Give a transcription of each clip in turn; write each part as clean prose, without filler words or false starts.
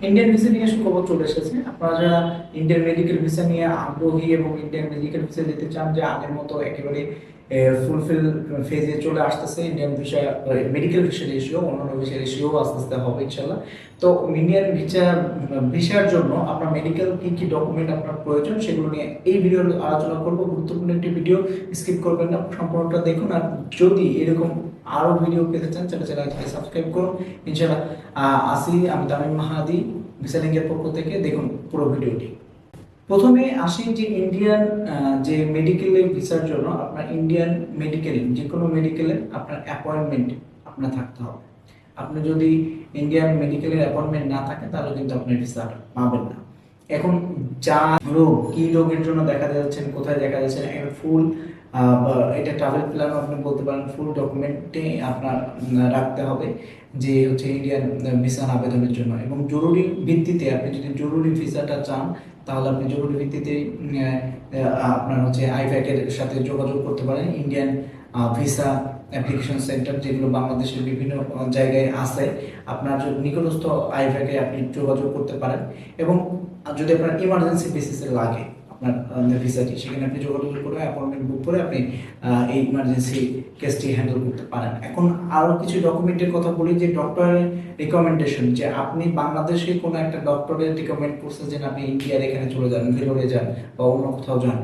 Indian visa নিয়ে সুখবর চলে এসেছে। আপনারা যারা ইন্ডিয়ান মেডিকেল ভিসা নিয়ে আগ্রহী এবং ইন্ডিয়ান মেডিকেল ভিসা নিতে চান, যে আগের মতো একেবারে ফুলফিল ফেজে চলে আসতেছে Indian visa, medical visa ratio, অন্যান্য ভিসা রেশিও আস্তে আস্তে হবে ইনশাল্লাহ। তো ইন্ডিয়ান ভিসার জন্য আপনার মেডিকেল কি কি ডকুমেন্ট আপনার প্রয়োজন সেগুলো নিয়ে এই ভিডিও আলোচনা করবো। গুরুত্বপূর্ণ একটি ভিডিও, স্কিপ করবেন না, সম্পূর্ণটা দেখুন। আর যদি এরকম আরো ভিডিও পেতে চান চ্যানেলটাকে সাবস্ক্রাইব করুন ইনশাল্লাহ। আমি তামিম মাহাদি ভিসা লিঙ্কের পক্ষ থেকে, দেখুন পুরো ভিডিওটি। প্রথমে আসি যে ইন্ডিয়ান যে মেডিকেলের ভিসার জন্য আপনার ইন্ডিয়ান মেডিকেল, যে কোনো মেডিকেলে আপনার অ্যাপয়েন্টমেন্ট আপনার থাকতে হবে। আপনি যদি ইন্ডিয়ান মেডিকেলের অ্যাপয়েন্টমেন্ট না থাকে তাহলে কিন্তু আপনি ভিসা পাবেন না। এখন যা রোগ, কি রোগের জন্য দেখা যাচ্ছেন, কোথায় দেখা যাচ্ছেন, ফুল এটা ট্রাভেল প্ল্যান আপনি বলতে পারেন, ফুল ডকুমেন্টে আপনার রাখতে হবে যে হচ্ছে ইন্ডিয়ান ভিসার আবেদনের জন্য। এবং জরুরি ভিত্তিতে আপনি যদি জরুরি ভিসাটা চান তাহলে আপনি জরুরি ভিত্তিতে আপনার হচ্ছে আইফ্যাকের সাথে যোগাযোগ করতে পারেন। ইন্ডিয়ান ভিসা অ্যাপ্লিকেশন সেন্টার যেগুলো বাংলাদেশের বিভিন্ন জায়গায় আছে, আপনার নিকটস্থ আইফ্যাকে আপনি যোগাযোগ করতে পারেন। এবং যদি আপনার ইমার্জেন্সি বেসিসে লাগে আপনার ভিসাটি, সেখানে আপনি যোগাযোগ করে অ্যাপয়েন্টমেন্ট বুক করে আপনি এই ইমার্জেন্সি কেসটি হ্যান্ডেল করতে পারেন। এখন আরও কিছু ডকুমেন্টের কথা বলি, যে ডক্টরের রিকমেন্ডেশন, যে আপনি বাংলাদেশে কোনো একটা ডক্টরের রিকমেন্ড করছে যে আপনি ইন্ডিয়ার এখানে চলে যান, ভেলোরে যান বা অন্য কোথাও যান,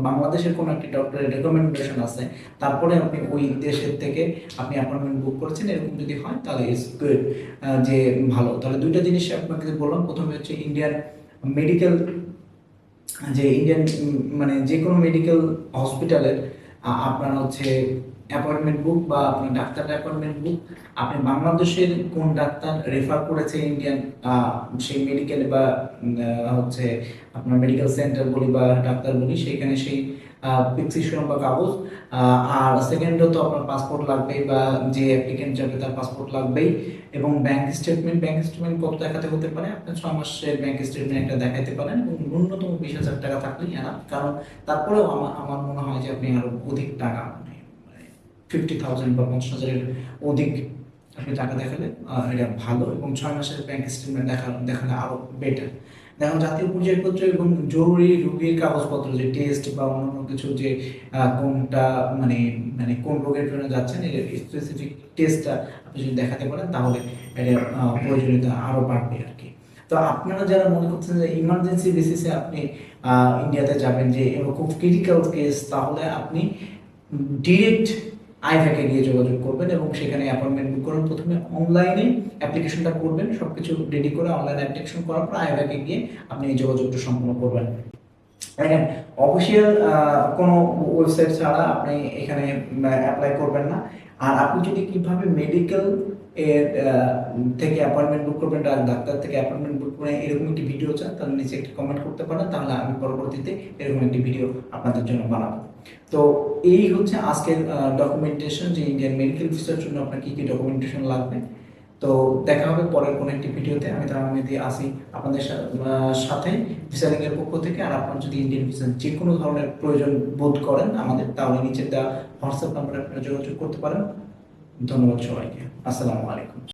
বাংলাদেশের কোনো একটি ডক্টরের রিকমেন্ডেশন আছে, তারপরে আপনি ওই দেশের থেকে আপনি অ্যাপয়েন্টমেন্ট বুক করেছেন, এরকম যদি হয় তাহলে ইটস গুড, যে ভালো। তাহলে দুইটা জিনিস আপনাকে বললাম। প্রথমে হচ্ছে ইন্ডিয়ান মেডিকেল, যে ইন্ডিয়ান মানে যে কোনো মেডিকেল হসপিটালের আপনার হচ্ছে অ্যাপয়েন্টমেন্ট বুক বা আপনার ডাক্তারের অ্যাপয়েন্টমেন্ট বুক, আপনি বাংলাদেশের কোন ডাক্তার রেফার করেছে ইন্ডিয়ান সেই মেডিকেল বা হচ্ছে আপনার মেডিকেল সেন্টার বলি বা ডাক্তার বলি, সেখানে সেই প্রেসক্রিপশন বা কাগজ। আর সেকেন্ডত আপনার পাসপোর্ট লাগবেই, বা যে অ্যাপ্লিকেন্ট যাবে তার পাসপোর্ট লাগবেই। এবং ব্যাংক স্টেটমেন্ট কত দেখাতে হতে পারে, আপনার 6 মাসের ব্যাংক স্টেটমেন্ট একটা দেখাতে পারেন, এবং ন্যূনতম 20,000 টাকা থাকলেই এনাফ। কারণ তারপরেও আমার মনে হয় যে আপনি আরো অধিক টাকা, 50,000 বা 50,000-এর অধিক আপনি টাকা দেখালে এটা ভালো। এবং 6 মাসের ব্যাংক স্টেটমেন্ট দেখালে আরো বেটার। দেখুন, জাতীয় পরিচয়পত্র এবং জরুরি রোগীর কাগজপত্র, যে টেস্ট বা অন্যান্য কিছু, যে কোনটা মানে মানে কোন রোগের জন্য যাচ্ছেন, এর স্পেসিফিক টেস্টটা আপনি যদি দেখাতে পারেন তাহলে এটা প্রয়োজনীয়তা আরো বাড়বে আর কি। তো আপনারা যারা মনে করছেন যে ইমার্জেন্সি বেসিসে আপনি ইন্ডিয়াতে যাবেন, যে খুব ক্রিটিক্যাল কেস, তাহলে আপনি ডিরেক্ট আইভ্যাকে গিয়ে যোগাযোগ করবেন এবং সেখানে অ্যাপয়েন্টমেন্ট বুক করবেন। প্রথমে অনলাইনে অ্যাপ্লিকেশনটা করবেন, সব কিছু রেডি করে অনলাইনে অ্যাপ্লিকেশন করার পর আইভ্যাকে গিয়ে আপনি এই যোগাযোগটা সম্পন্ন করবেন। দেখেন, অফিসিয়াল কোনো ওয়েবসাইট ছাড়া আপনি এখানে অ্যাপ্লাই করবেন না। আর আপনি যদি কিভাবে মেডিকেল এর থেকে অ্যাপয়েন্টমেন্ট বুক করবেন, ডাক্তার থেকে অ্যাপয়েন্টমেন্ট বুক করে এরকম একটি ভিডিও চান, তাহলে নিচে একটি কমেন্ট করতে পারেন, তাহলে আমি পরবর্তীতে এরকম একটি ভিডিও আপনাদের জন্য বানাবো। তো এই হচ্ছে আজকের ডকুমেন্টেশন, যে ইন্ডিয়ান মেডিকেল ভিসার জন্য আপনার কী কী ডকুমেন্টেশন লাগবে। তো দেখা হবে পরের কোনো একটি ভিডিওতে। আমি তার মধ্যে আসি আপনাদের সাথে ভিসা লিঙ্কের পক্ষ থেকে। আর আপনার যদি ইন্ডিয়ান ভিসার যে কোনো ধরনের প্রয়োজন বোধ করেন আমাদের, তাহলে নিচে দেওয়া হোয়াটসঅ্যাপ নাম্বারে আপনারা যোগাযোগ করতে পারেন। ধন্যবাদ সবাইকে। আসসালামু আলাইকুম।